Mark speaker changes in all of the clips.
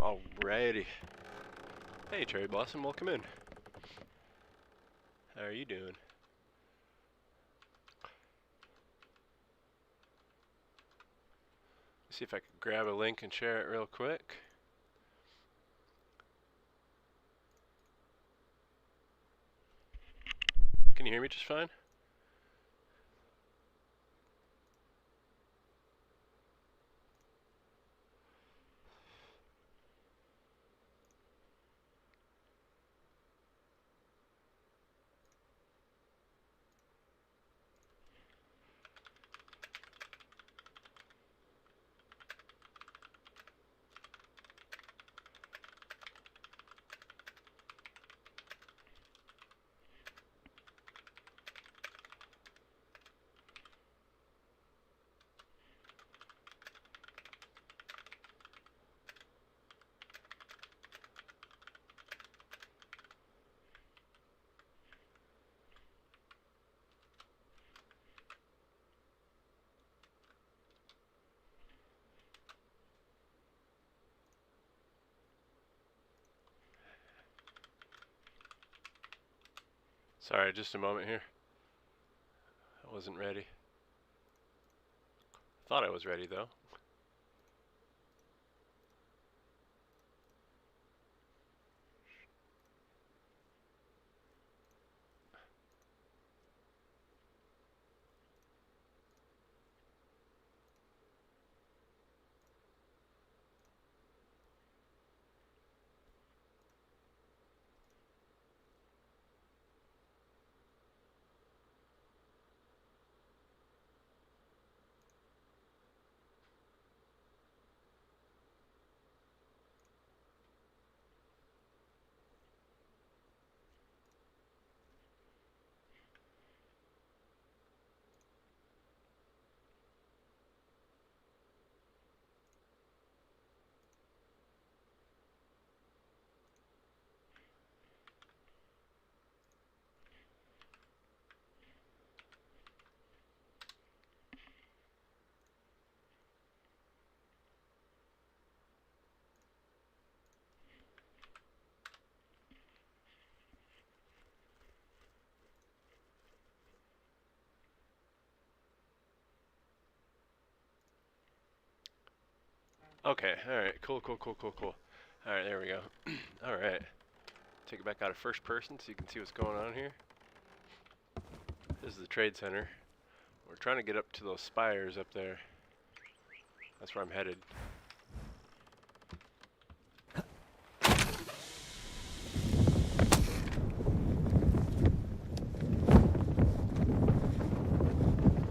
Speaker 1: Alrighty. Hey, Cherry Blossom, welcome in. How are you doing? See if I can grab a link and share it real quick. Can you hear me just fine? Sorry, just a moment here. I wasn't ready. Thought I was ready though. Okay, alright, cool. Alright, there we go. Alright. Take it back out of first person so you can see what's going on here. This is the trade center. We're trying to get up to those spires up there. That's where I'm headed.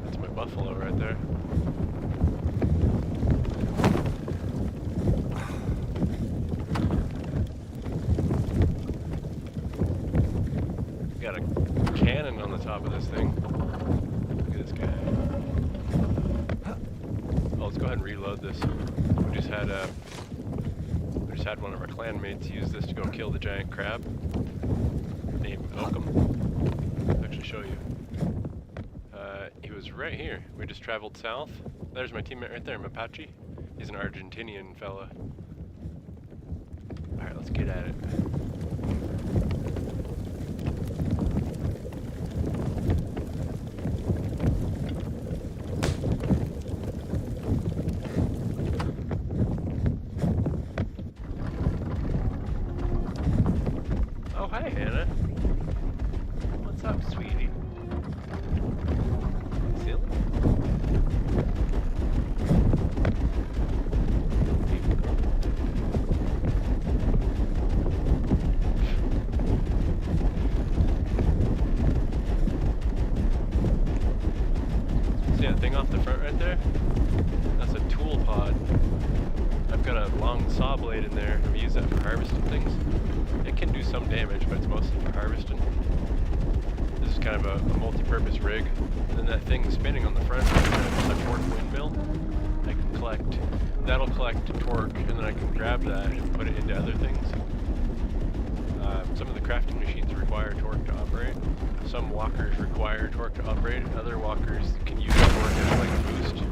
Speaker 1: That's my buffalo right there. Got a cannon on the top of this thing. Look at this guy. Oh, let's go ahead and reload this. We just had one of our clan mates use this to go kill the giant crab named Oakum. I'll actually show you. He was right here. We just traveled south. There's my teammate right there, Mapache. He's an Argentinian fella. Alright, let's get at it. Oh, hi, Hannah. What's up, sweetie? Silly? See that thing off the front right there? That's a tool pod. I've got a long saw blade in there. I've used that for harvesting things. It can do some damage, but it's mostly for harvesting. This is kind of a multi-purpose rig. And then that thing spinning on the front, a torque windmill, I can collect. That'll collect torque, and then I can grab that and put it into other things. Some of the crafting machines require torque to operate. Some walkers require torque to operate. Other walkers can use torque as like a boost.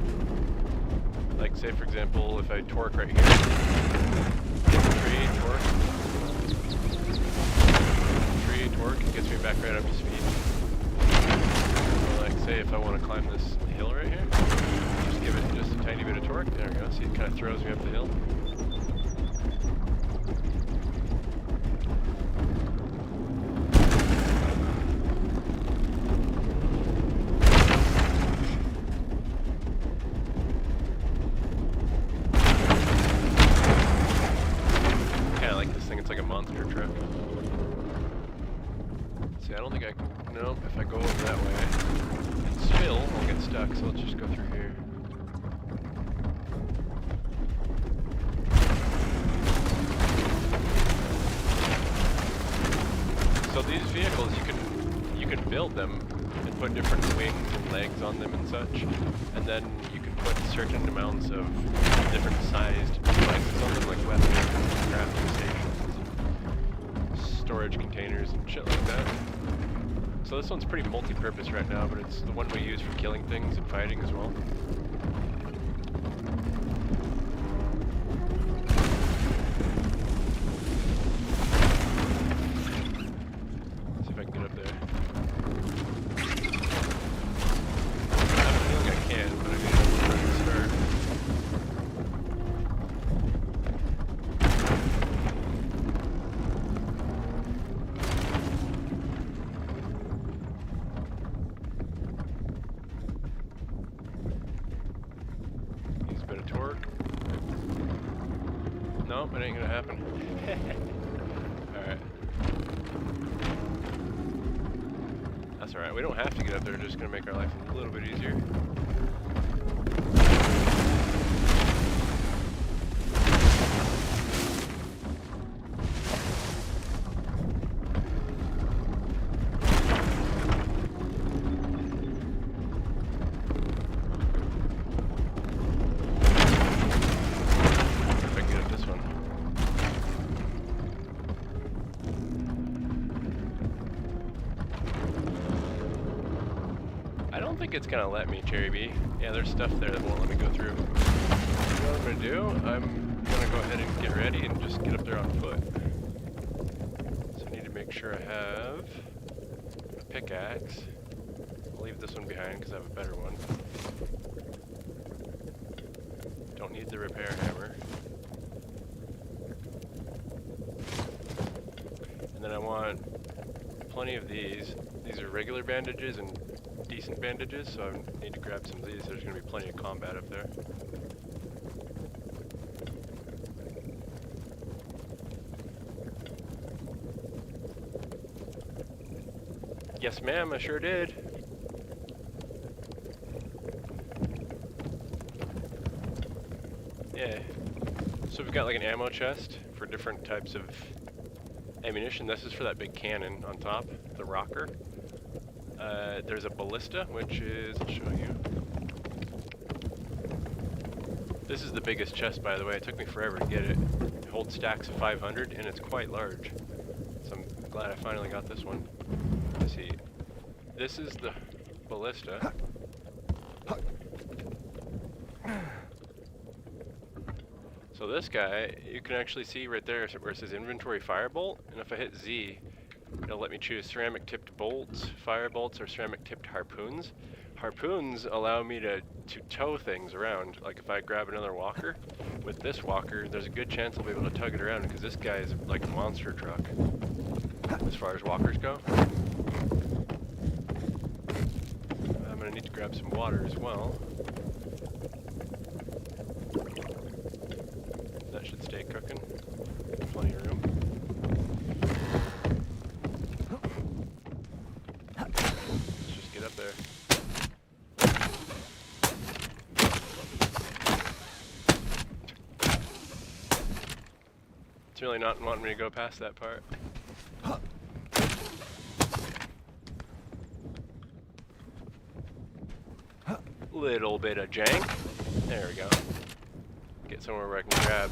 Speaker 1: Like say for example, if I torque right here, Infantry, torque, it gets me back right up to speed. So like, say if I want to climb this hill right here, just give it just a tiny bit of torque. There we go. See, it kind of throws me up the hill. See, I don't think I can. Nope, if I go over that way and spill, I'll get stuck, so let's just go through here. So these vehicles, you can build them and put different wings and legs on them and such, and then you can put certain amounts of different sized devices on them, like weapons, crafting stations, storage containers, and shit like that. So this one's pretty multi-purpose right now, but it's the one we use for killing things and fighting as well. See if I can get up there. I have a feeling I can, but I need to start. Nope, it ain't gonna happen. Alright. That's alright, we don't have to get up there, just gonna make our life a little bit easier. I don't think it's gonna let me, Cherry B. Yeah, there's stuff there that won't let me go through. What I'm gonna do, I'm gonna go ahead and get ready and just get up there on foot. So I need to make sure I have a pickaxe. I'll leave this one behind because I have a better one. Don't need the repair hammer. And then I want plenty of these. These are regular bandages and decent bandages, so I need to grab some of these. There's going to be plenty of combat up there. Yes, ma'am, I sure did. Yeah. So we've got like an ammo chest for different types of ammunition. This is for that big cannon on top, the rocker. There's a ballista, which is, I'll show you. This is the biggest chest, by the way. It took me forever to get it. It holds stacks of 500, and it's quite large. So I'm glad I finally got this one. Let's see. This is the ballista. So this guy, you can actually see right there where it says inventory firebolt, and if I hit Z, it'll let me choose ceramic tipped bolts, fire bolts, or ceramic tipped harpoons. Harpoons allow me to tow things around. Like if I grab another walker, with this walker, there's a good chance I'll be able to tug it around because this guy is like a monster truck as far as walkers go. I'm gonna need to grab some water as well. That should stay cooking. Plenty of room. Let's just get up there. It's really not wanting me to go past that part. Little bit of jank. There we go. Get somewhere where I can grab.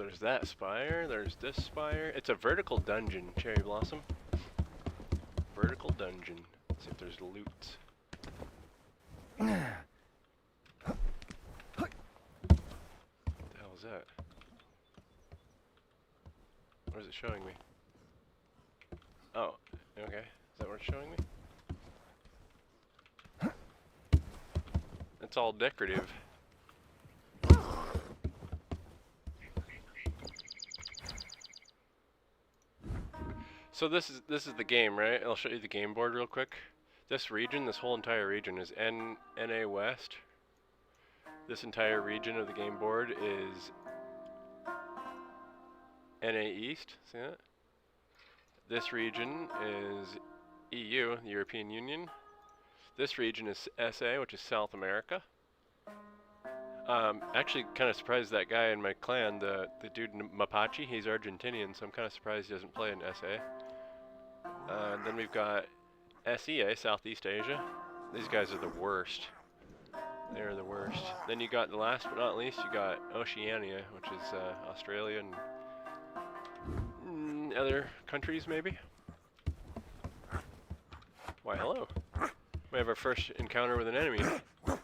Speaker 1: there's that spire, there's this spire. It's a vertical dungeon, Cherry Blossom. Vertical dungeon. Let's see if there's loot. What the hell is that? What is it showing me? Oh, okay. Is that what it's showing me? It's all decorative. So this is the game, right? I'll show you the game board real quick. This region, this whole entire region is NA West. This entire region of the game board is NA East. See that? This region is EU, the European Union. This region is SA, which is South America. Actually kind of surprised that guy in my clan, the dude Mapache, he's Argentinian, so I'm kind of surprised he doesn't play in SA. Then we've got SEA, Southeast Asia. These guys are the worst. They're the worst. Then you got, the last but not least, you got Oceania, which is Australia and other countries maybe. Why, hello. We have our first encounter with an enemy. Look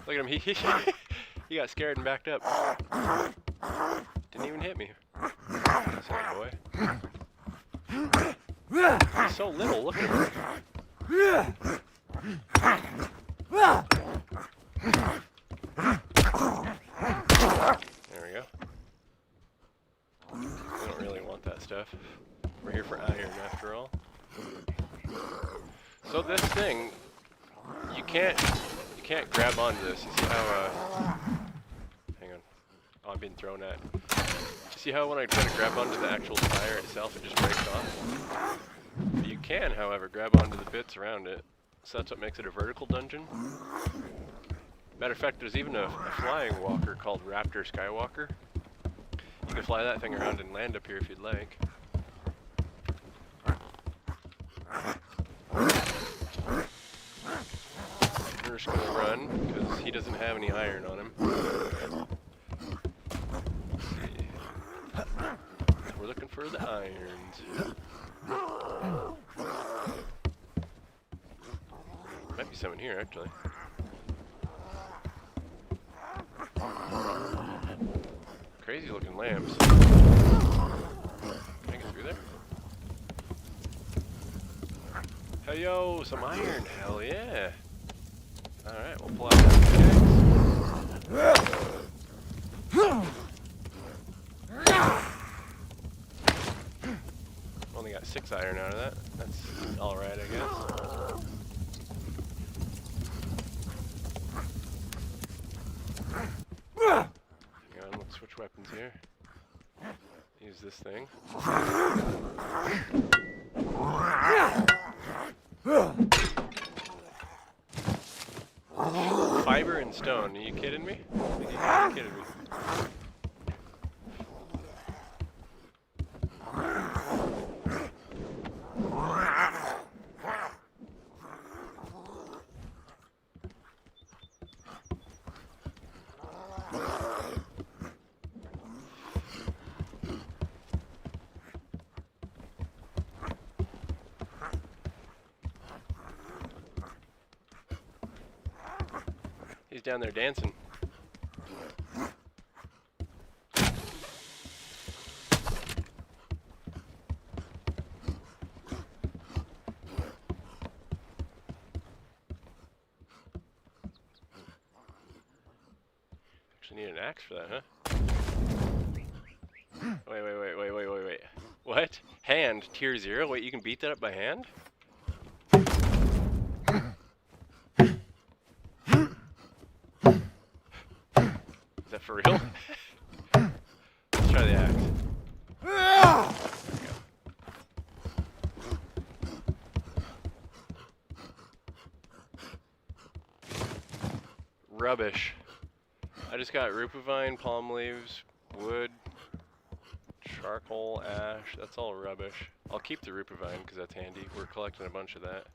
Speaker 1: at him, he got scared and backed up. Didn't even hit me. Sorry, boy. He's so little, look at him. There we go. We don't really want that stuff. We're here for iron after all. So this thing, you can't grab onto this. You see how hang on. Oh, I'm being thrown at. You see how when I try to grab onto the actual spire itself, it just breaks off? You can, however, grab onto the bits around it. So that's what makes it a vertical dungeon. Matter of fact, there's even a flying walker called Raptor Skywalker. You can fly that thing around and land up here if you'd like. We're just gonna run, because he doesn't have any iron on him. Let's see. We're looking for the irons. Might be some in here, actually. Crazy looking lamps. Can I get through there? Hey yo, some iron, hell yeah. Alright, we'll pull out that pickaxe. Only got 6 iron out of that. That's alright, I guess. Hang on, let's switch weapons here. Use this thing. Fiber and stone, are you kidding me? Are you kidding me? He's down there dancing. Actually need an axe for that, huh? Wait. What? Hand, tier 0? Wait, you can beat that up by hand? Is that for real? Let's try the axe. There we go. Rubbish. I just got rupavine, palm leaves, wood, charcoal, ash. That's all rubbish. I'll keep the rupavine because that's handy. We're collecting a bunch of that.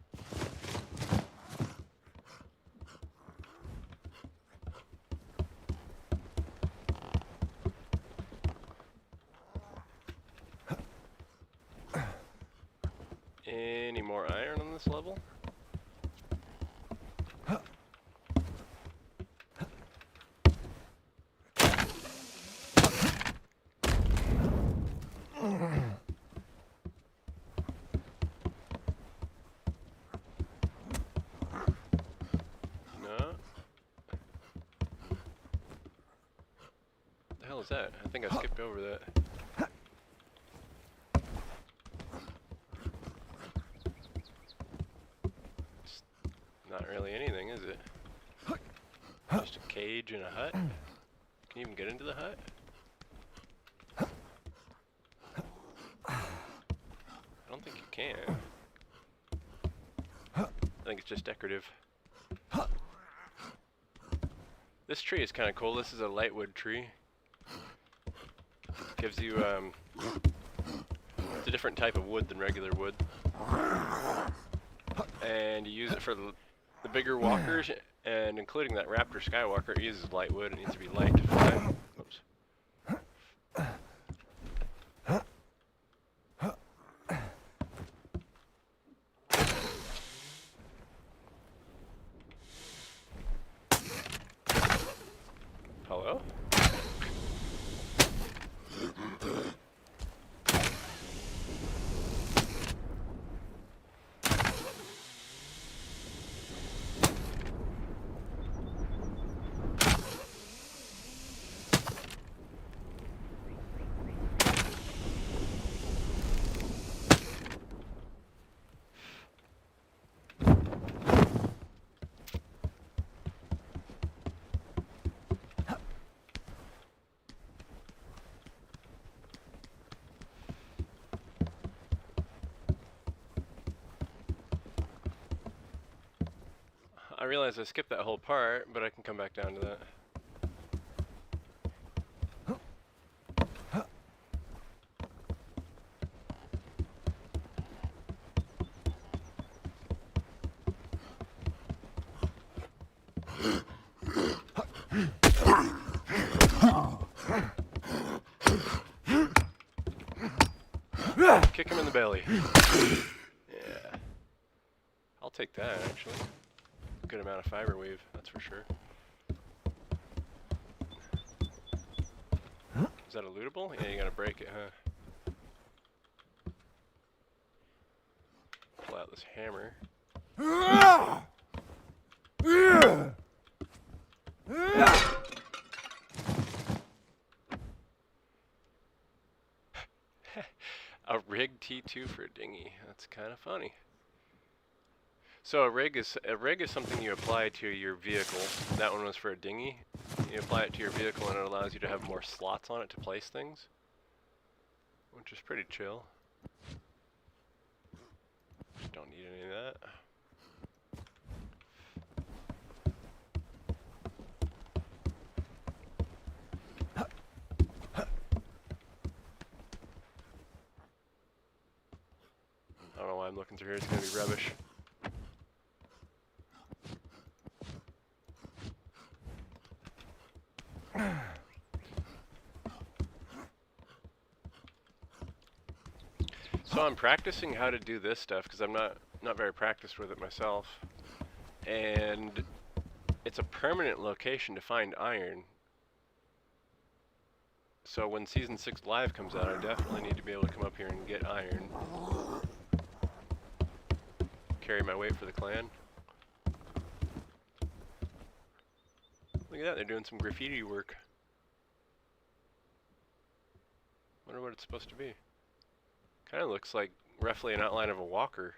Speaker 1: Any more iron on this level? No. What the hell is that? I think I skipped over that. It's not really anything, is it? Just a cage and a hut? Can you even get into the hut? I don't think you can. I think it's just decorative. This tree is kind of cool. This is a lightwood tree. Gives you, it's a different type of wood than regular wood. And you use it for the bigger walkers, and including that Raptor Skywalker, it uses lightwood. It needs to be light to fly. Oops. Hello? I realize I skipped that whole part, but I can come back down to that. Kick him in the belly. Yeah. I'll take that, actually. Good amount of fiber weave, that's for sure. Is that a lootable? Yeah, you gotta break it, huh? Pull out this hammer. A rig T2 for a dinghy. That's kind of funny. So a rig is something you apply to your vehicle. That one was for a dinghy. You apply it to your vehicle and it allows you to have more slots on it to place things, which is pretty chill. Just don't need any of that. I don't know why I'm looking through here. It's gonna be rubbish. So I'm practicing how to do this stuff because I'm not very practiced with it myself, and it's a permanent location to find iron. So when Season 6 Live comes out, I definitely need to be able to come up here and get iron. Carry my weight for the clan. Look at that, they're doing some graffiti work. Wonder what it's supposed to be. Kind of looks like roughly an outline of a walker.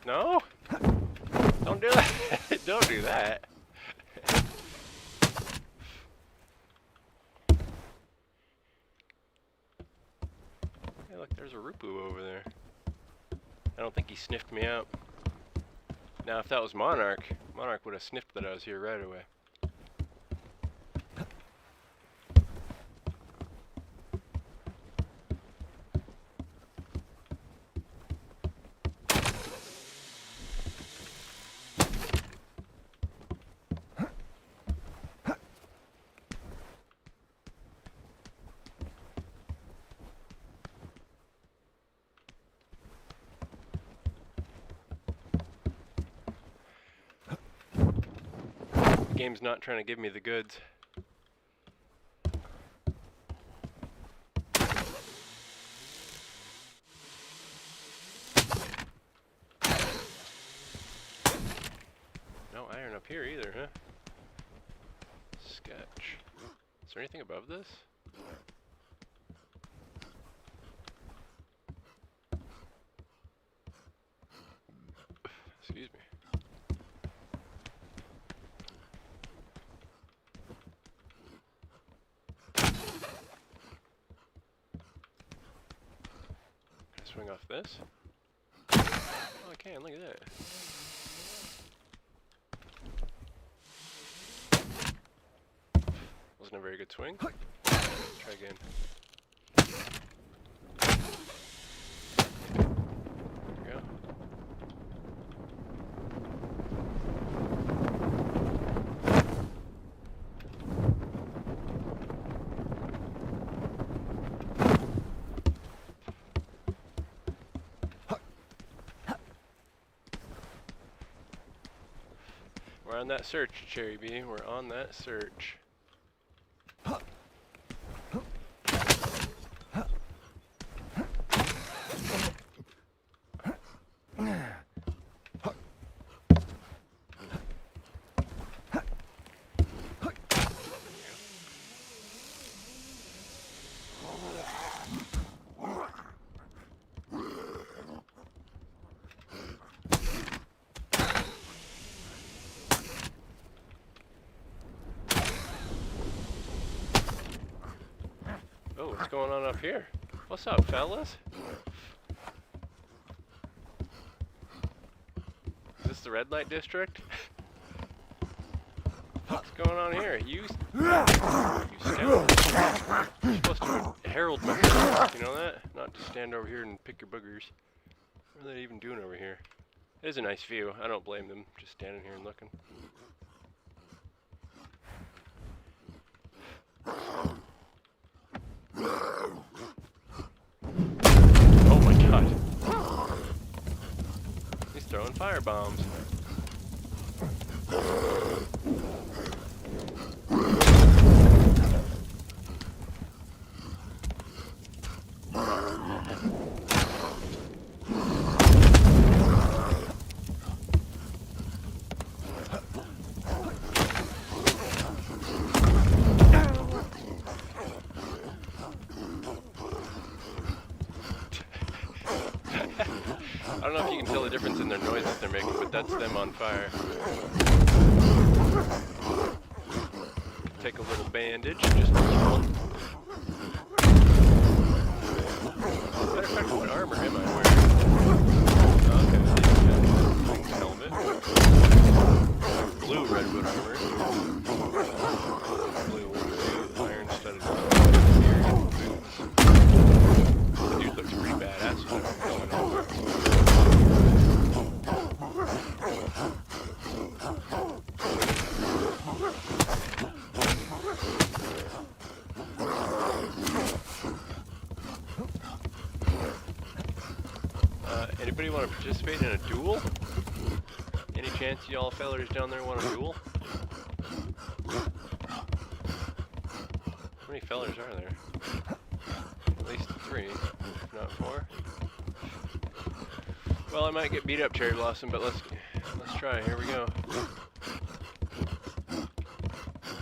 Speaker 1: No? Don't do that. Don't do that. look, there's a Rupu over there. I don't think he sniffed me out. Now, if that was Monarch, Monarch would have sniffed that I was here right away. The game's not trying to give me the goods. No iron up here either, huh? Sketch. Is there anything above this? Excuse me. Swing off this? Oh, I can, look at that. Wasn't a very good swing. Try again. There we go. We're on that search, Cherry Bee. We're on that search. Oh, what's going on up here? What's up, fellas? Is this the red light district? What's going on here? You scoundrel. You're supposed to herald my presence, you know that? Not just stand over here and pick your boogers. What are they even doing over here? It is a nice view. I don't blame them. Just standing here and looking. Oh my god. He's throwing fire bombs. I don't know if you can tell the difference in their noise that they're making, but that's them on fire. Take a little bandage, just a little. Matter of fact, what armor am I wearing? Okay, helmet. Blue redwood armor. Blue iron-studded boots. The dude looks pretty badass going over. Anybody want to participate in a duel? Any chance y'all fellers down there want a duel? How many fellers are there? At least 3, if not 4. Well, I might get beat up, Cherry Blossom, but let's try. Here we go. Can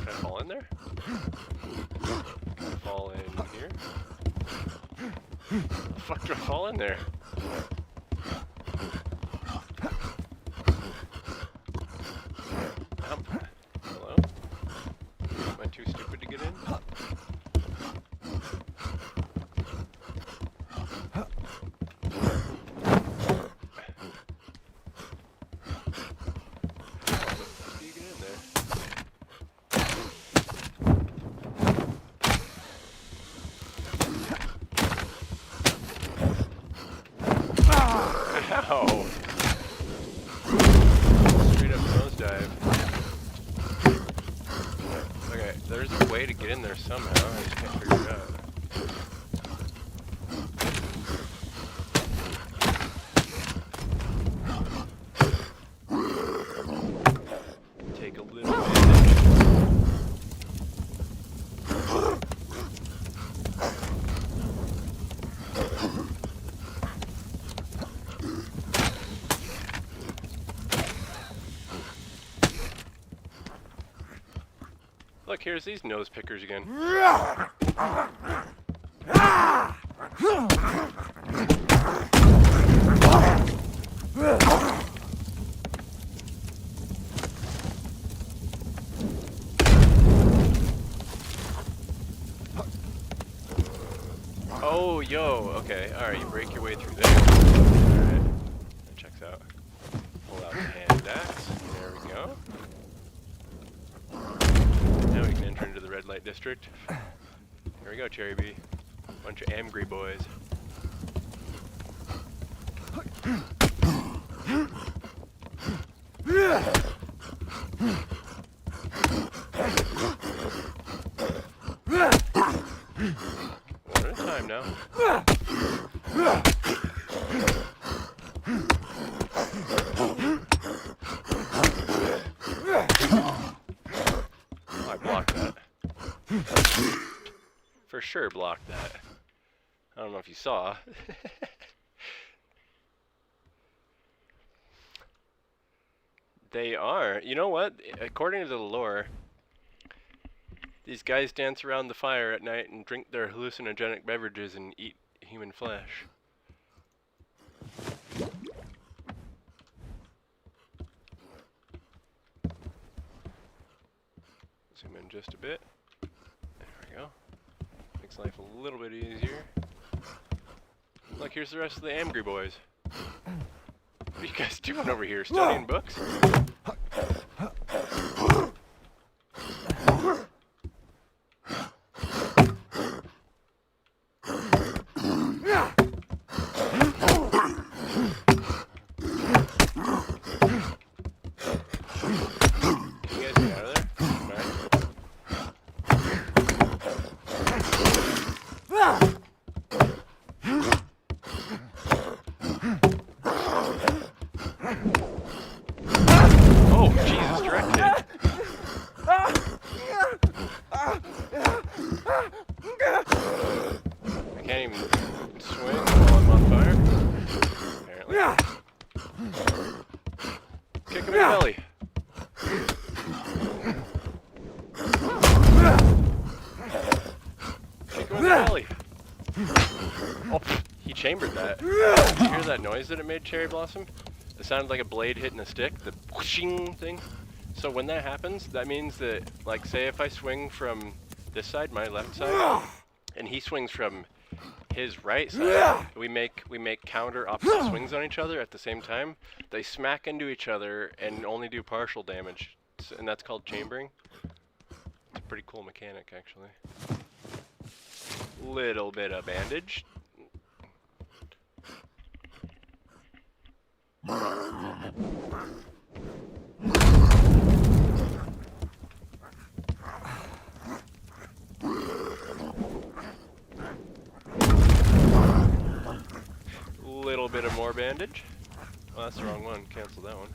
Speaker 1: I fall in there? Can I fall in here? How the fuck do I fall in there? Hello? Am I too stupid to get in? Look, here's these nose pickers again. Oh, yo, okay, alright, you break your way through there. Alright, that checks out. Pull out the hand axe. There we go. Now we can enter into the red light district. Here we go, Cherry Bee. Bunch of angry boys. One at a time now. Oh, I blocked that. For sure blocked that. I don't know if you saw. They are. You know what? According to the lore, these guys dance around the fire at night and drink their hallucinogenic beverages and eat human flesh. Zoom in just a bit. There we go. Makes life a little bit easier. Look, here's the rest of the Amgry boys. What are you guys doing over here? Studying books? Chambered that. Did you hear that noise that it made, Cherry Blossom? It sounded like a blade hitting a stick, the whooshing thing. So when that happens, that means that, like, say if I swing from this side, my left side, and he swings from his right side, we make counter opposite swings on each other at the same time. They smack into each other and only do partial damage, and that's called chambering. It's a pretty cool mechanic, actually. Little bit of bandage. Little bit of more bandage. Oh, that's the wrong one. Cancel that one.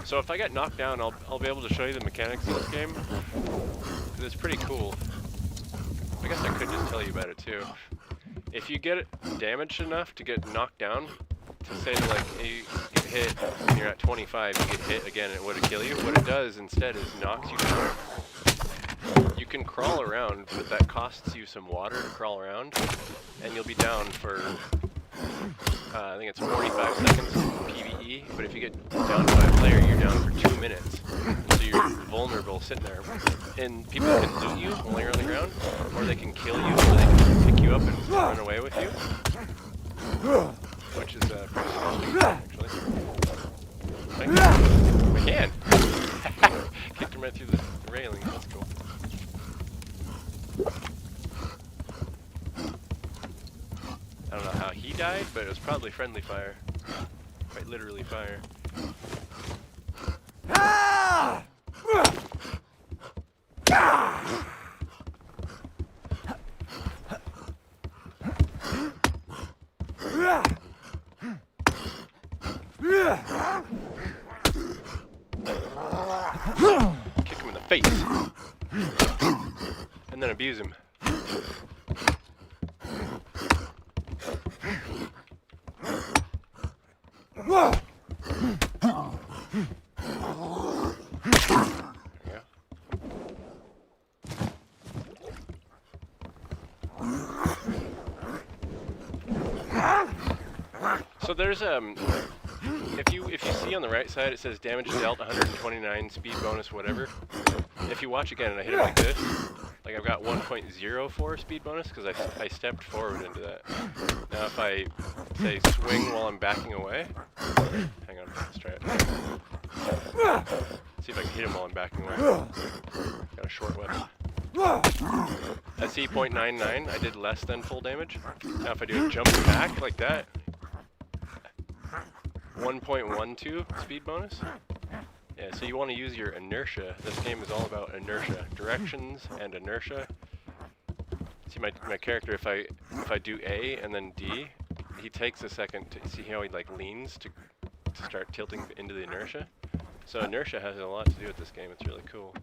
Speaker 1: So if I get knocked down, I'll be able to show you the mechanics of this game. It's pretty cool. I guess I could just tell you about it too. If you get damaged enough to get knocked down, to say that, like, you get hit and you're at 25, you get hit again and it would kill you, what it does instead is knocks you down. You can crawl around, but that costs you some water to crawl around, and you'll be down for, I think it's 45 seconds PvE, but if you get down by a player, you're down for 2 minutes. So you're vulnerable sitting there. And people can loot you while you're on the ground, or they can kill you, or they can pick you up and run away with you. Which is pretty disgusting, actually. I can! Kicked him right through the railing, that's cool. I don't know how he died, but it was probably friendly fire. Quite literally fire. Kick him in the face. And then abuse him. So there's if you see on the right side it says damage dealt 129 speed bonus whatever. If you watch again and I hit it like this, like I've got 1.04 speed bonus because I stepped forward into that. Now if I say swing while I'm backing away, hang on, let's try it. See if I can hit him while I'm backing away. Got a short weapon. At C.99, I did less than full damage. Now if I do a jump back like that, 1.12 speed bonus. Yeah, so you want to use your inertia. This game is all about inertia, directions and inertia. See my character, if I do A and then D, he takes a second to see how he like leans to start tilting into the inertia. So inertia has a lot to do with this game. It's really cool.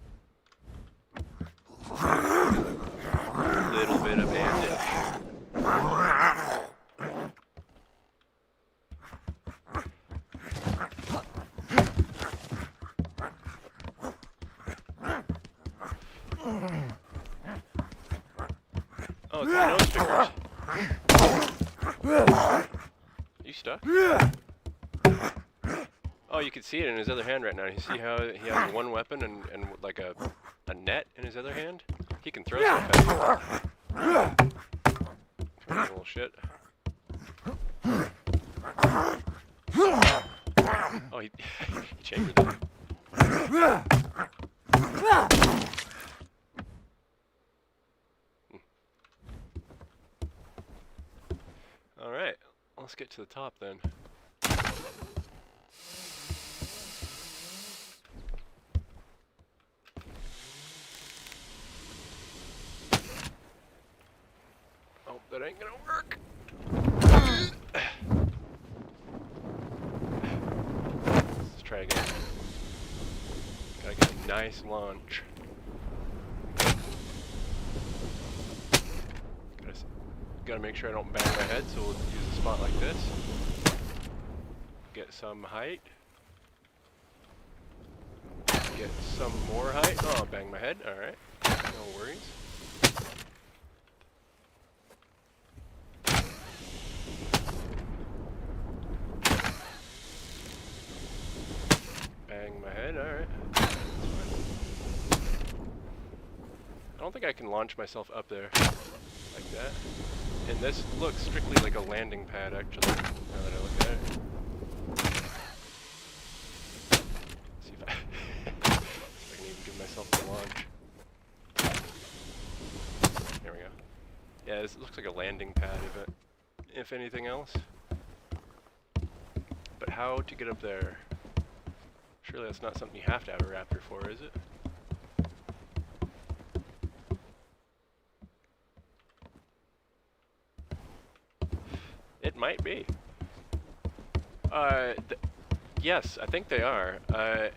Speaker 1: A little bit of bandage. Oh, it's the nose fingers. You stuck? Oh, you can see it in his other hand right now. You see how he has one weapon and like a net in his other hand? He can throw stuff at you. Little shit. Oh, he changed it. Alright, let's get to the top then. Oh, that ain't gonna work. Let's try again. Gotta get a nice launch. Gotta make sure I don't bang my head, so we'll use a spot like this. Get some height. Get some more height. Oh, bang my head. Alright. No worries. Bang my head. Alright. I don't think I can launch myself up there like that. And this looks strictly like a landing pad, actually, now that I look at it. See if I, if I can even give myself the launch. There we go. Yeah, this looks like a landing pad, if anything else. But how to get up there? Surely that's not something you have to have a raptor for, is it? It might be. Yes, I think they are. I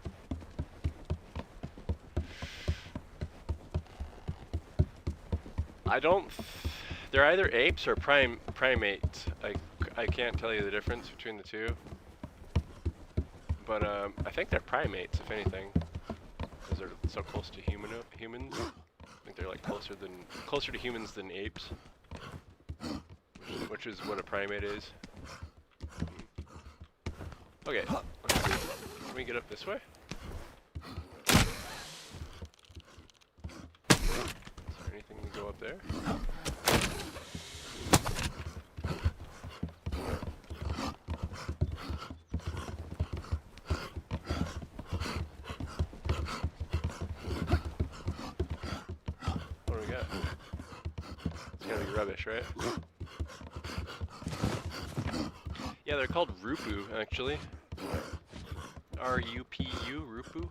Speaker 1: don't. They're either apes or primates. I can't tell you the difference between the two. But I think they're primates, if anything, because they're so close to humans. I think they're like closer to humans than apes. Which is what a primate is. Okay, let's see. Can we get up this way? Is there anything to go up there? What do we got? It's gotta be rubbish, right? Yeah, they're called Rupu, actually. R-U-P-U, Rupu.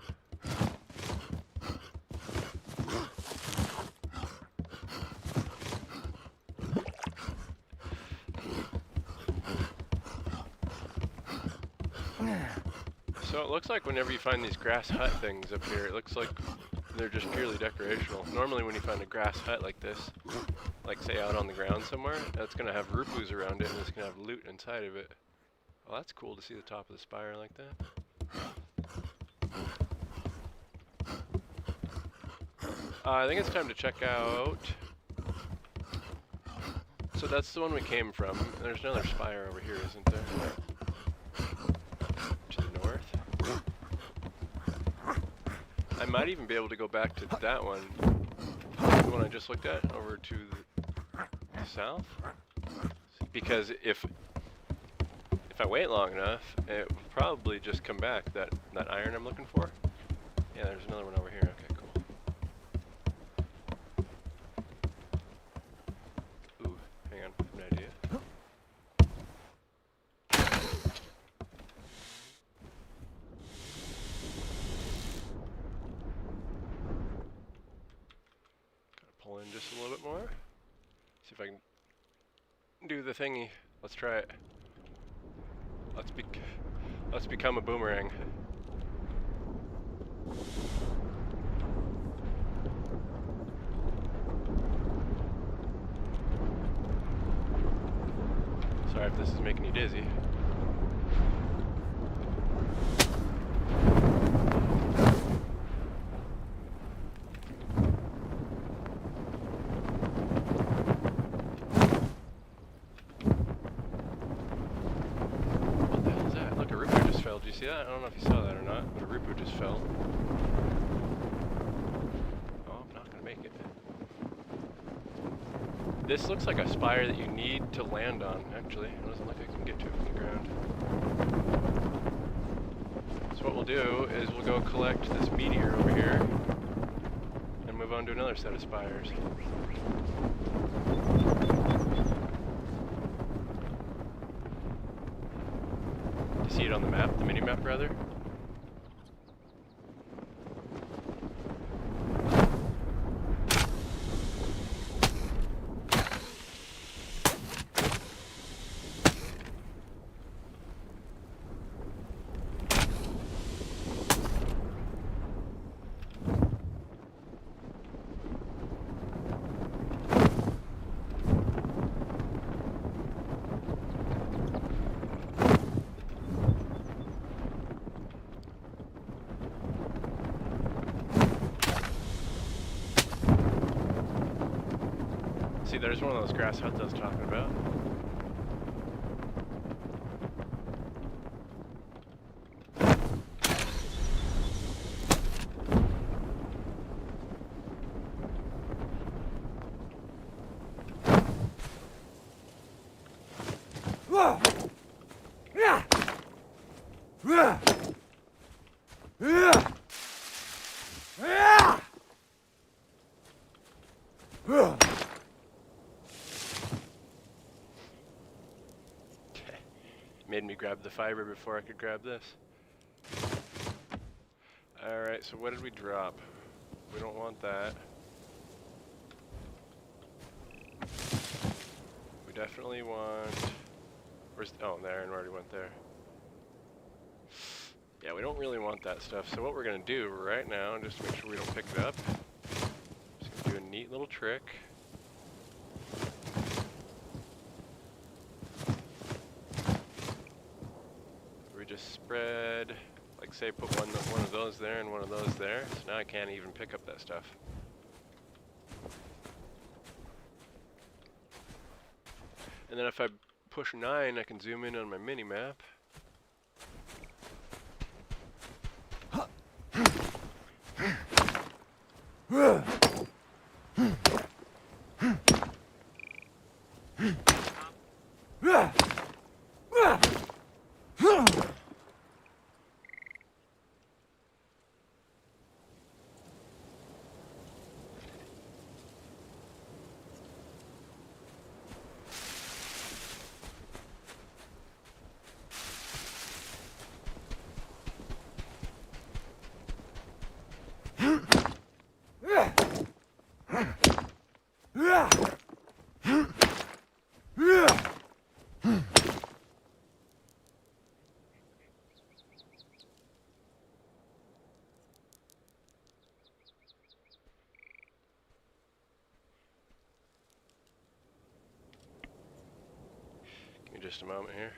Speaker 1: So it looks like whenever you find these grass hut things up here, it looks like they're just purely decorational. Normally when you find a grass hut like this, like say out on the ground somewhere, that's going to have Rupus around it and it's going to have loot inside of it. Well, that's cool to see the top of the spire like that. I think it's time to check out. So that's the one we came from. There's another spire over here, isn't there? To the north. I might even be able to go back to that one. The one I just looked at, over to the south. Because if I wait long enough, it will probably just come back, that iron I'm looking for. Yeah, there's another one over here. Okay, cool. Ooh, hang on, I have an idea. Gotta pull in just a little bit more. See if I can do the thingy. Let's try it. Let's become a boomerang. Sorry if this is making you dizzy. What the hell is that? Look, a Rupu just fell. Did you see that? I don't know if you saw that or not, but a Rupu just fell. Oh, I'm not gonna make it. This looks like a spire that you need to land on, actually. It doesn't look like I can get to it from the ground. So what we'll do is we'll go collect this meteor over here and move on to another set of spires. Do you see it on the map, the mini-map rather? See, there's one of those grass huts I was talking about. Made me grab the fiber before I could grab this. Alright, so what did we drop? We don't want that. We definitely want... Where's... Oh, there, and already went there. Yeah, we don't really want that stuff. So what we're going to do right now, just to make sure we don't pick it up, just going to do a neat little trick. Just spread, like say put one of those there and one of those there, so now I can't even pick up that stuff. And then if I push 9, I can zoom in on my mini-map. Give me just a moment here.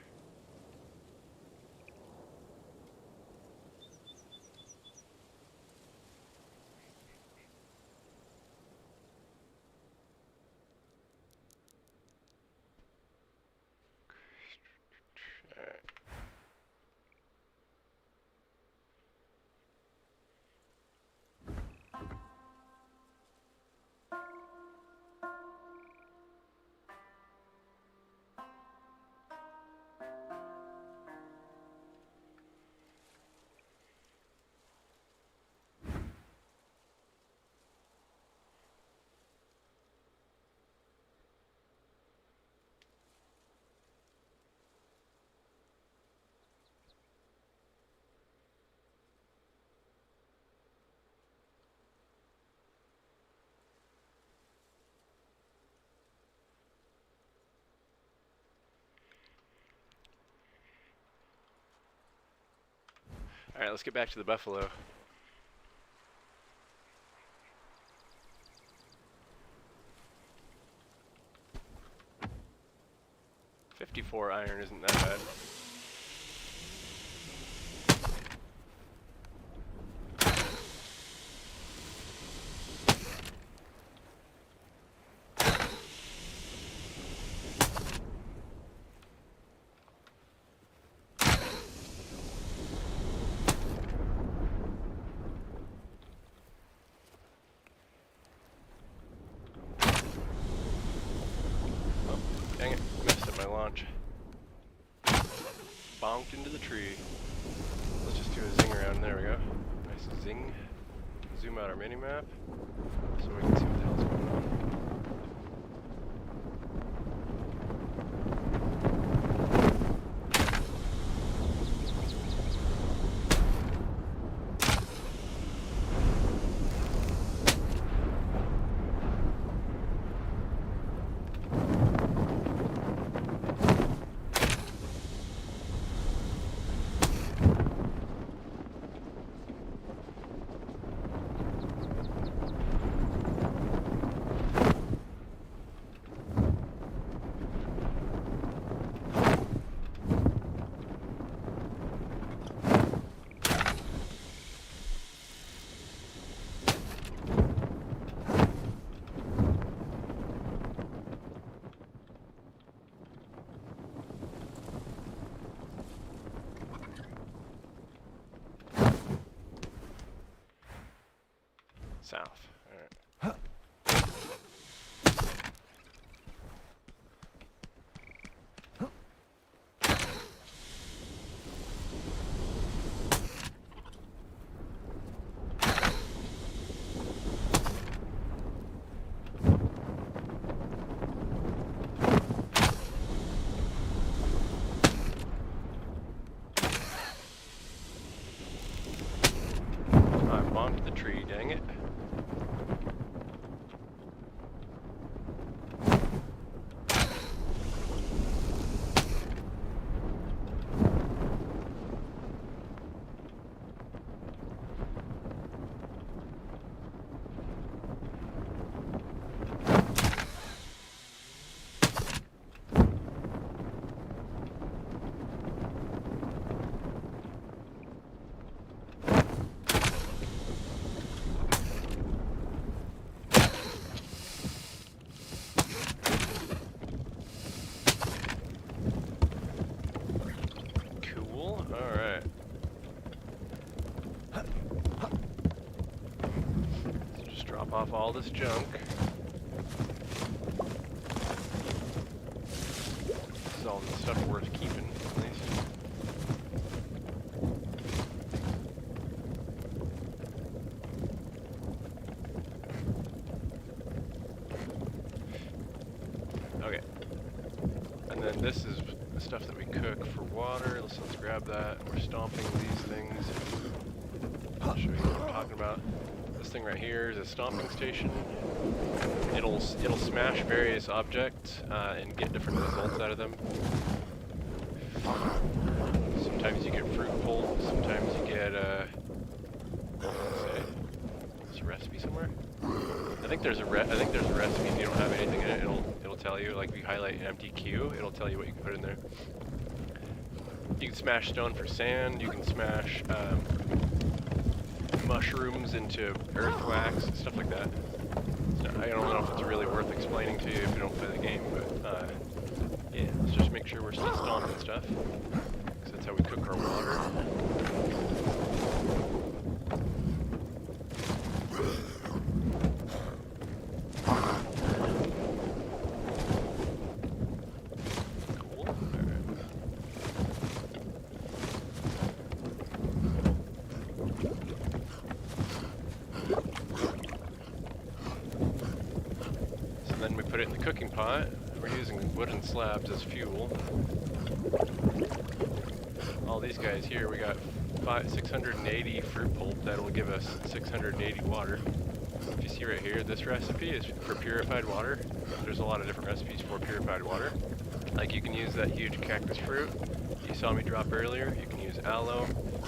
Speaker 1: Alright, let's get back to the buffalo. $54 iron isn't that bad. Dang it, messed up my launch. Bonked into the tree. Let's just do a zing around. There we go. Nice zing. Zoom out our mini map so we can see what the hell's going on. South. Alright. I bonked the tree, dang it. Alright. So just drop off all this junk. This is all the stuff worth keeping, at least. Okay. And then this is the stuff that we cook for water. Let's grab that. We're stomping these things. I'll show you what I'm talking about. This thing right here is a stomping station. It'll smash various objects and get different results out of them. Sometimes you get fruit pulp. Sometimes you get there's a recipe somewhere. I think there's a recipe. If you don't have anything in it, it'll tell you. Like if you highlight an empty queue, it'll tell you what you can put in there. You can smash stone for sand. You can smash mushrooms into earth wax, stuff like that. So I don't know if it's really worth explaining to you if you don't play the game, but yeah, let's just make sure we're still stomping stuff, because that's how we cook our water. Then we put it in the cooking pot. We're using wooden slabs as fuel. All these guys here, we got 680 fruit pulp. That'll give us 680 water. If you see right here, this recipe is for purified water. There's a lot of different recipes for purified water. Like you can use that huge cactus fruit you saw me drop earlier. You can use aloe.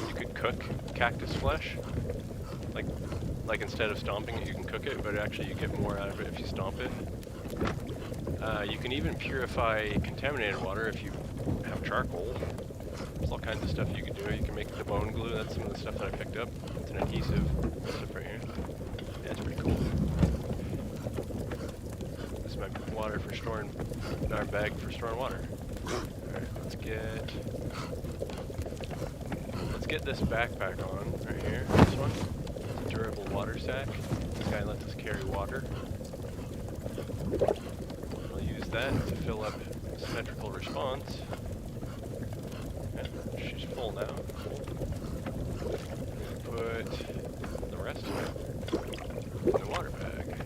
Speaker 1: You could cook cactus flesh. Like instead of stomping it, you can cook it, but actually you get more out of it if you stomp it. You can even purify contaminated water if you have charcoal. There's all kinds of stuff you can do. You can make the bone glue. That's some of the stuff that I picked up. It's an adhesive. This stuff right here. Yeah, it's pretty cool. This is my water for storing, our bag for storing water. Alright, let's get this backpack on right here. This one. It's a durable water sack. This guy lets us carry water. We'll use that to fill up symmetrical response. Yeah, she's full now. Put the rest of it in the water bag.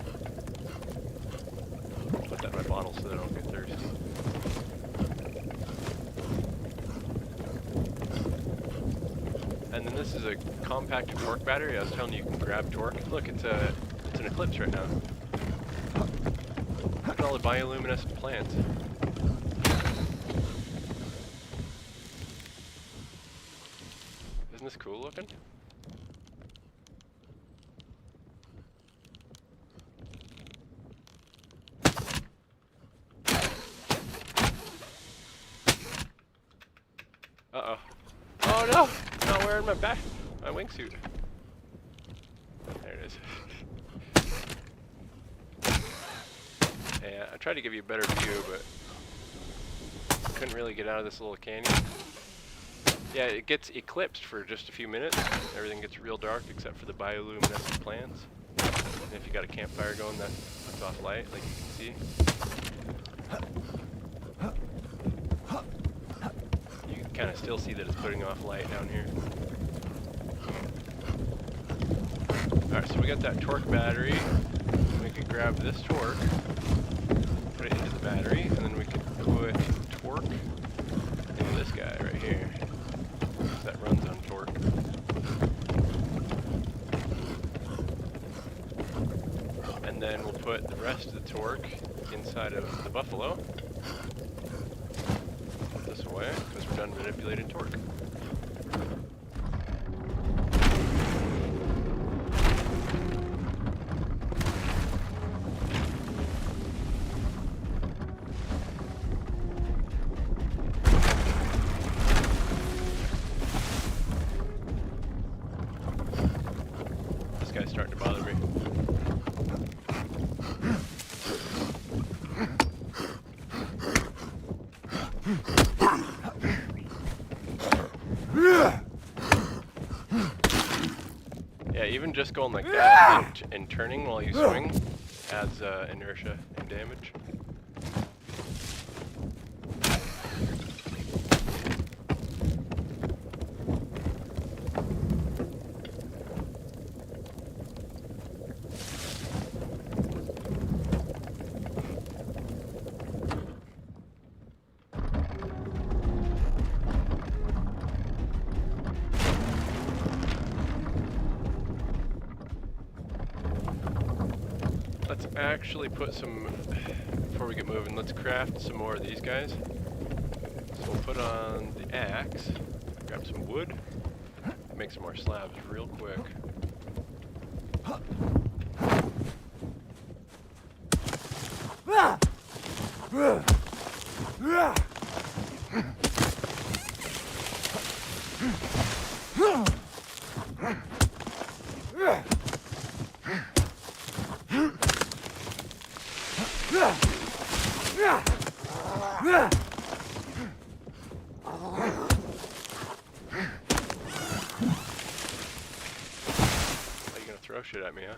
Speaker 1: Put that in my bottle so that I don't get thirsty. And then this is a compacted torque battery. I was telling you can grab torque. Look, it's an eclipse right now. Look at all the bioluminescent plants. Isn't this cool looking? Uh-oh. Oh no! I'm not wearing my wingsuit. There it is. Yeah, I tried to give you a better view, but couldn't really get out of this little canyon. Yeah, it gets eclipsed for just a few minutes. Everything gets real dark except for the bioluminescent plants. And if you got a campfire going, that puts off light, like you can see. You can kind of still see that it's putting off light down here. Alright, so we got that torque battery. We can grab this torque, put it into the battery, and then we can put torque into this guy right here. That runs on torque. And then we'll put the rest of the torque inside of the buffalo. Put this away, because we're done manipulating torque. This guy's starting to bother me. Yeah, even just going like that and turning while you swing adds inertia and damage. Let's actually put some, before we get moving, let's craft some more of these guys. So we'll put on the axe, grab some wood, make some more slabs real quick. Are you gonna throw shit at me, huh?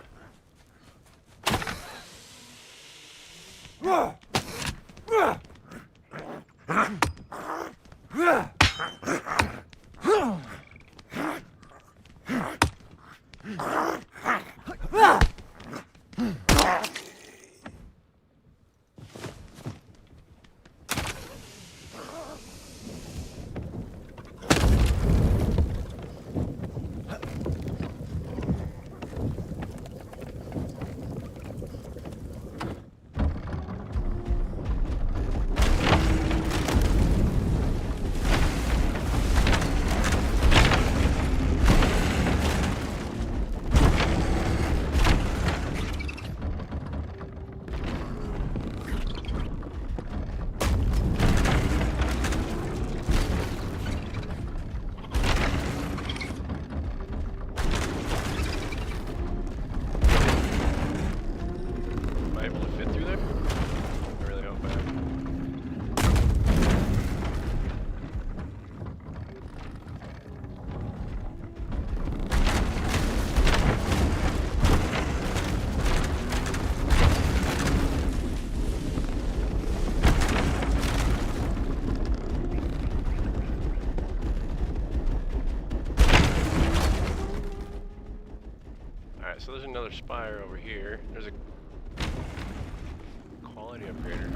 Speaker 1: Alright, so there's another spire over here. There's a quality upgrader.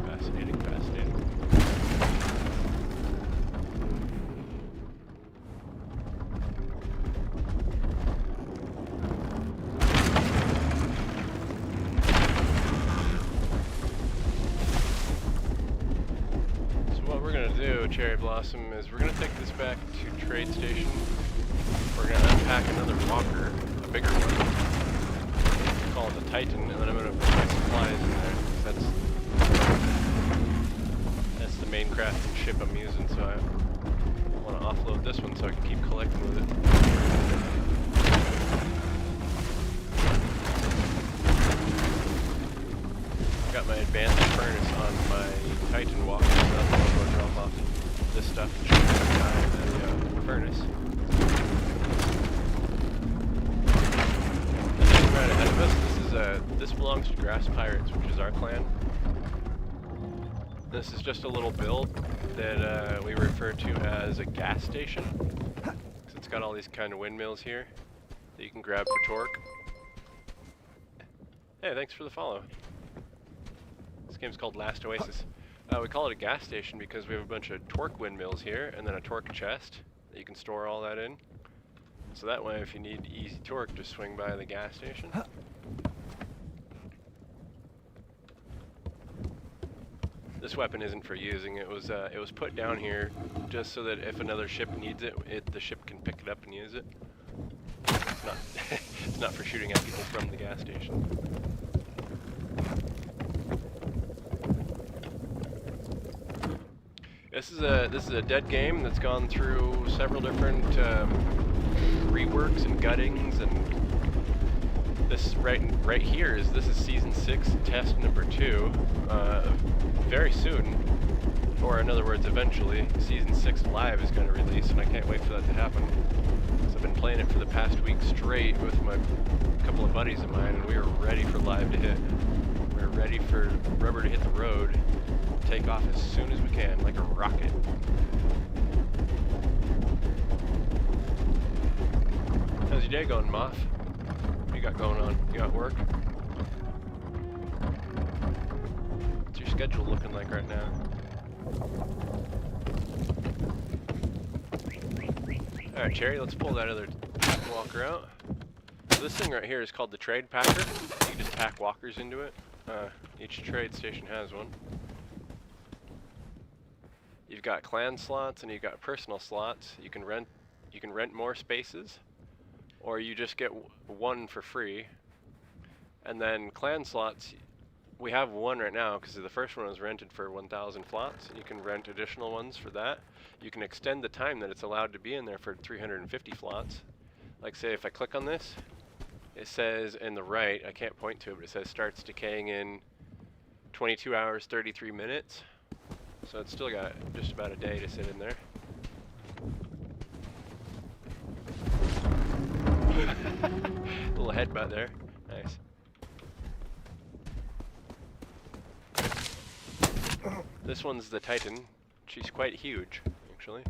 Speaker 1: Fascinating, fascinating. So what we're gonna do, Cherry Blossom, is we're gonna take this back to Trade Station. We're gonna unpack another walker, a bigger one. Call it the Titan, and then I'm gonna put my supplies in there. That's the main crafting ship I'm using, so I want to offload this one so I can keep collecting with it. I've got my advanced furnace on my Titan walker, so I'm going to go drop off this stuff and show the furnace. Right ahead of us, this belongs to Grass Pirates, which is our clan. This is just a little build that we refer to as a gas station. So it's got all these kind of windmills here that you can grab for torque. Hey, thanks for the follow. This game's called Last Oasis. We call it a gas station because we have a bunch of torque windmills here and then a torque chest that you can store all that in. So that way, if you need easy torque, just swing by the gas station. This weapon isn't for using. It was put down here just so that if another ship needs it, the ship can pick it up and use it. It's not it's not for shooting at people from the gas station. This is a dead game that's gone through several different reworks and guttings, and this right here is season 6 test number 2. Very soon, or in other words, eventually, season 6 live is going to release, and I can't wait for that to happen. So I've been playing it for the past week straight with my couple of buddies of mine, and we are ready for live to hit. We're ready for rubber to hit the road, take off as soon as we can, like a rocket. How's your day going, Moth? What you got going on? You got work? What's your schedule looking like right now? Alright, Cherry, let's pull that other walker out. So this thing right here is called the Trade Packer. You can just pack walkers into it. Each trade station has one. You've got clan slots and you've got personal slots. You can rent more spaces, or you just get one for free. And then clan slots, we have one right now because the first one was rented for 1,000 slots. You can rent additional ones for that. You can extend the time that it's allowed to be in there for 350 slots. Like say if I click on this, it says in the right, I can't point to it, but it says starts decaying in 22 hours, 33 minutes. So it's still got just about a day to sit in there. Little headbutt there. Nice. This one's the Titan. She's quite huge, actually.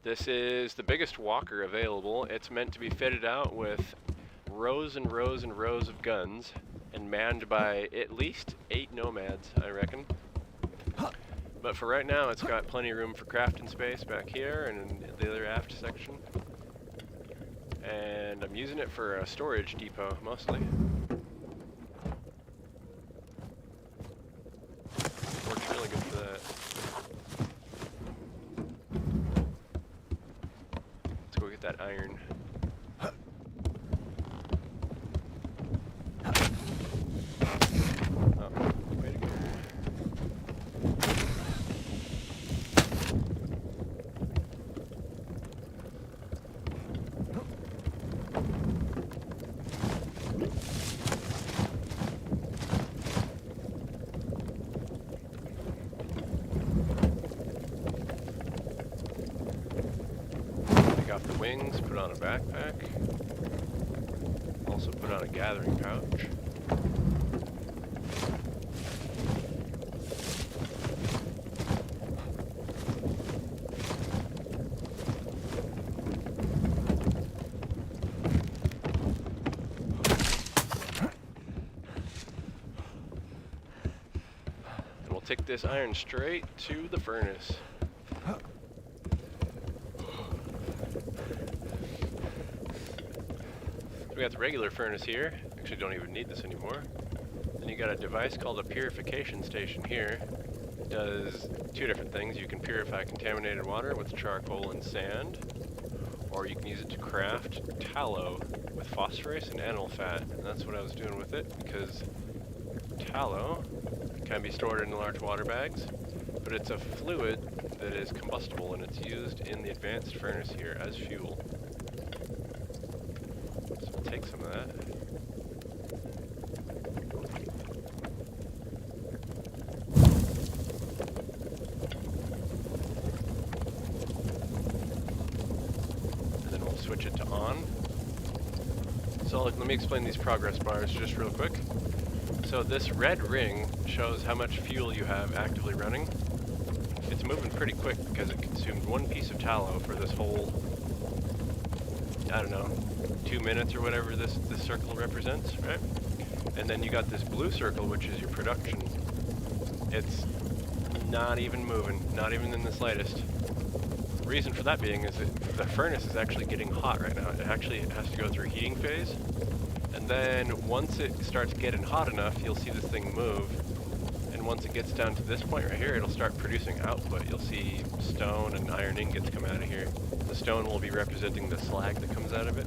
Speaker 1: This is the biggest walker available. It's meant to be fitted out with rows and rows and rows of guns and manned by at least 8 nomads, I reckon. But for right now, it's got plenty of room for crafting space back here and in the other aft section. And I'm using it for a storage depot, mostly. Works really good for that. Let's go get that iron. Off the wings, put on a backpack. Also put on a gathering pouch. take this iron straight to the furnace. We got the regular furnace here. Actually, don't even need this anymore. Then you got a device called a purification station here. It does two different things. You can purify contaminated water with charcoal and sand, or you can use it to craft tallow with phosphorus and animal fat. And that's what I was doing with it, because tallow can be stored in large water bags, but it's a fluid that is combustible, and it's used in the advanced furnace here as fuel. So we'll take some of that. And then we'll switch it to on. So let me explain these progress bars just real quick. So this red ring shows how much fuel you have actively running. It's moving pretty quick because it consumed one piece of tallow for this whole, I don't know, 2 minutes or whatever this circle represents, right? And then you got this blue circle, which is your production. It's not even moving, not even in the slightest. The reason for that being is that the furnace is actually getting hot right now. It actually has to go through a heating phase. And then once it starts getting hot enough, you'll see this thing move. And once it gets down to this point right here, it'll start producing output. You'll see stone and iron ingots come out of here. The stone will be representing the slag that comes out of it.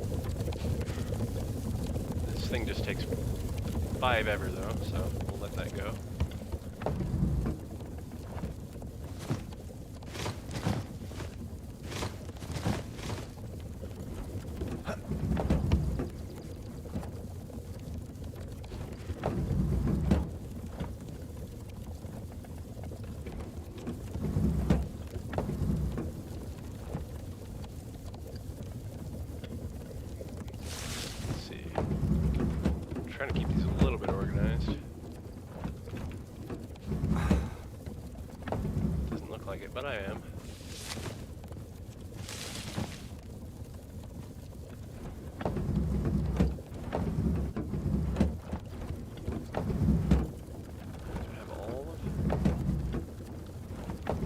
Speaker 1: This thing just takes 5 ever though, so we'll let that go. Trying to keep these a little bit organized. Doesn't look like it, but I am. Do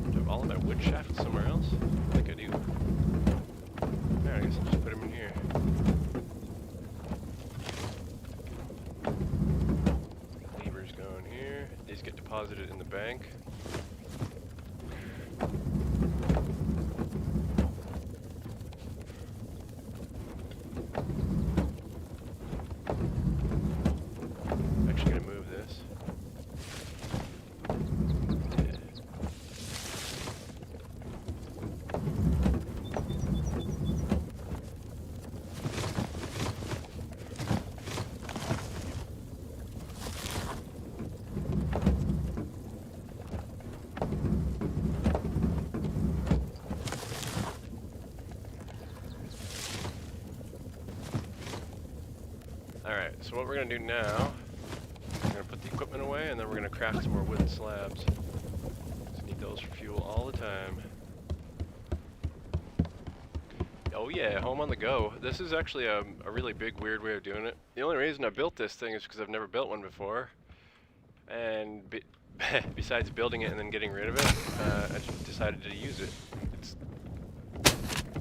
Speaker 1: I have all of my wood shafts somewhere else? I think I do. Alright, I guess I'll just put them in here. These get deposited in the bank. I'm actually going to move this. Alright, so what we're going to do now, we're going to put the equipment away, and then we're going to craft some more wooden slabs. Just need those for fuel all the time. Oh yeah, home on the go. This is actually a really big, weird way of doing it. The only reason I built this thing is because I've never built one before. And besides building it and then getting rid of it, I just decided to use it. It's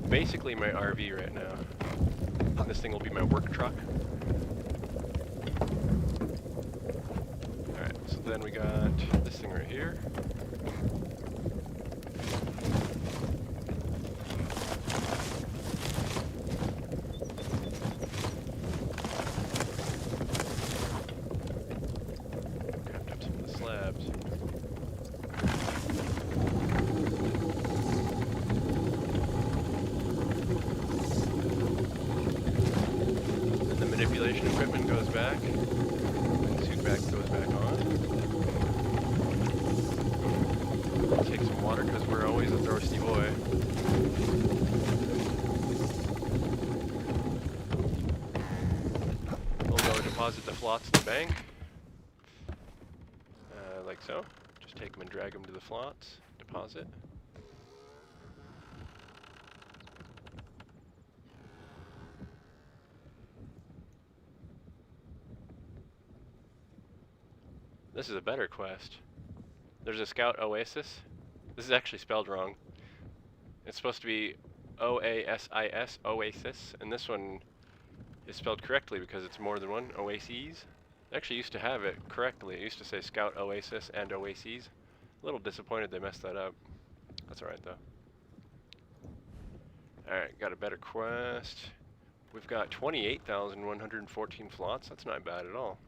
Speaker 1: basically my RV right now. This thing will be my work truck. Alright, so then we got this thing right here. Craft up some of the slabs. And the manipulation equipment goes back. Goes back on. Take some water because we're always a thirsty boy. We'll go deposit the flots in the bank. Like so. Just take them and drag them to the flots. Deposit. This is a better quest. There's a Scout Oasis. This is actually spelled wrong. It's supposed to be O-A-S-I-S, Oasis, and this one is spelled correctly because it's more than one, Oases. I actually used to have it correctly. It used to say Scout Oasis and Oases. A little disappointed they messed that up. That's alright though. Alright, got a better quest. We've got 28,114 flots. That's not bad at all.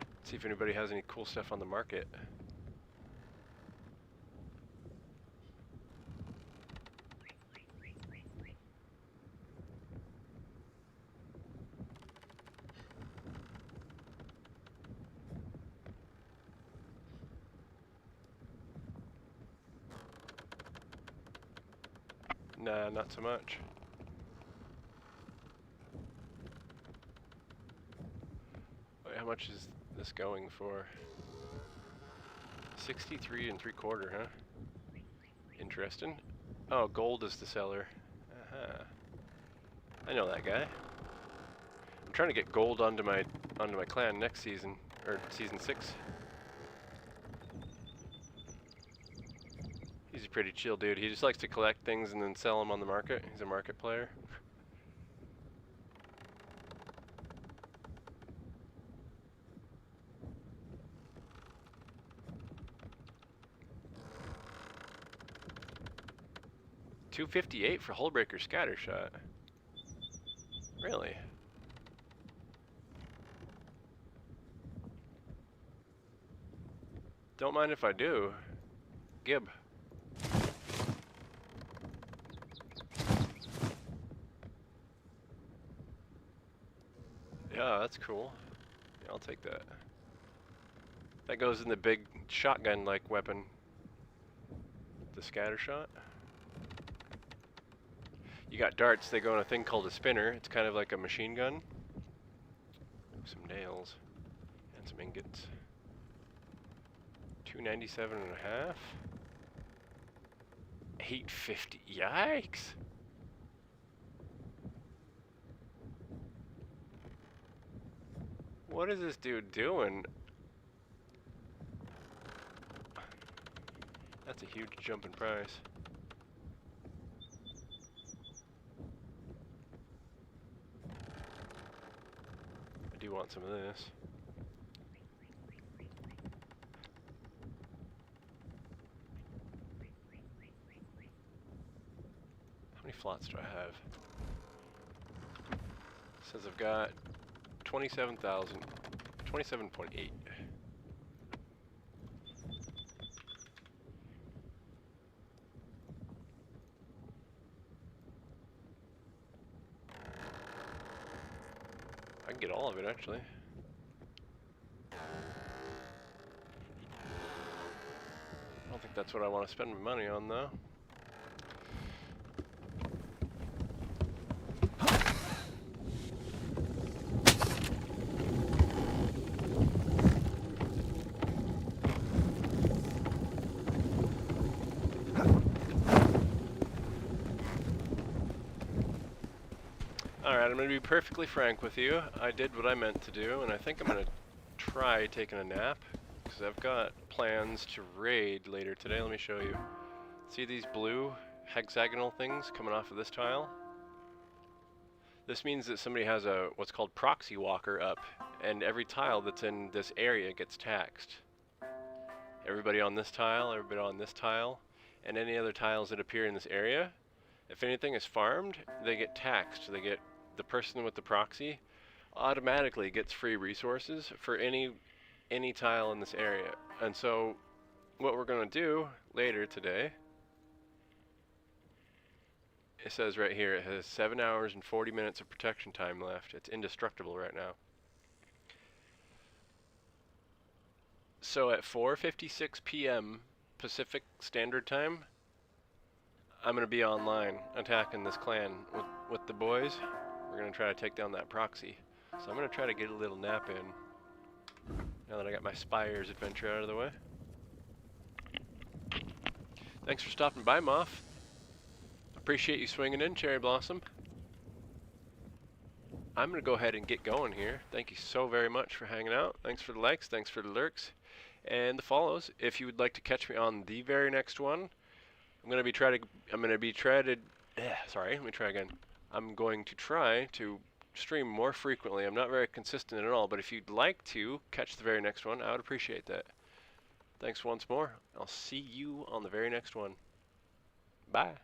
Speaker 1: Let's see if anybody has any cool stuff on the market. Nah, not so much. Wait, how much is this going for? 63 3/4, huh? Interesting. Oh, gold is the seller. I know that guy. I'm trying to get gold onto my clan next season, or season 6. He's a pretty chill dude. He just likes to collect things and then sell them on the market. He's a market player. $258 for Hullbreaker Scattershot. Really? Don't mind if I do. Gib. Yeah, that's cool. Yeah, I'll take that. That goes in the big shotgun-like weapon. The Scattershot. You got darts, they go in a thing called a spinner. It's kind of like a machine gun. Some nails. And some ingots. 297 and a half. 850. Yikes! What is this dude doing? That's a huge jump in price. I do want some of this. How many flots do I have? It says I've got 27,000, 27.8. I can get all of it actually. I don't think that's what I want to spend my money on though. Alright, I'm going to be perfectly frank with you. I did what I meant to do, and I think I'm going to try taking a nap, because I've got plans to raid later today. Let me show you. See these blue hexagonal things coming off of this tile? This means that somebody has a what's called proxy walker up, and every tile that's in this area gets taxed. Everybody on this tile, everybody on this tile, and any other tiles that appear in this area, if anything is farmed, they get taxed. They get, the person with the proxy automatically gets free resources for any tile in this area. And so what we're going to do later today, it says right here, it has 7 hours and 40 minutes of protection time left. It's indestructible right now. So at 4:56 p.m. Pacific Standard Time, I'm going to be online attacking this clan with the boys. We're going to try to take down that proxy. So I'm going to try to get a little nap in now that I got my Spires adventure out of the way. Thanks for stopping by, Moff. Appreciate you swinging in, Cherry Blossom. I'm going to go ahead and get going here. Thank you so very much for hanging out. Thanks for the likes. Thanks for the lurks. and the follows. If you would like to catch me on the very next one, I'm going to try to stream more frequently. I'm not very consistent at all, but if you'd like to catch the very next one, I would appreciate that. Thanks once more. I'll see you on the very next one. Bye.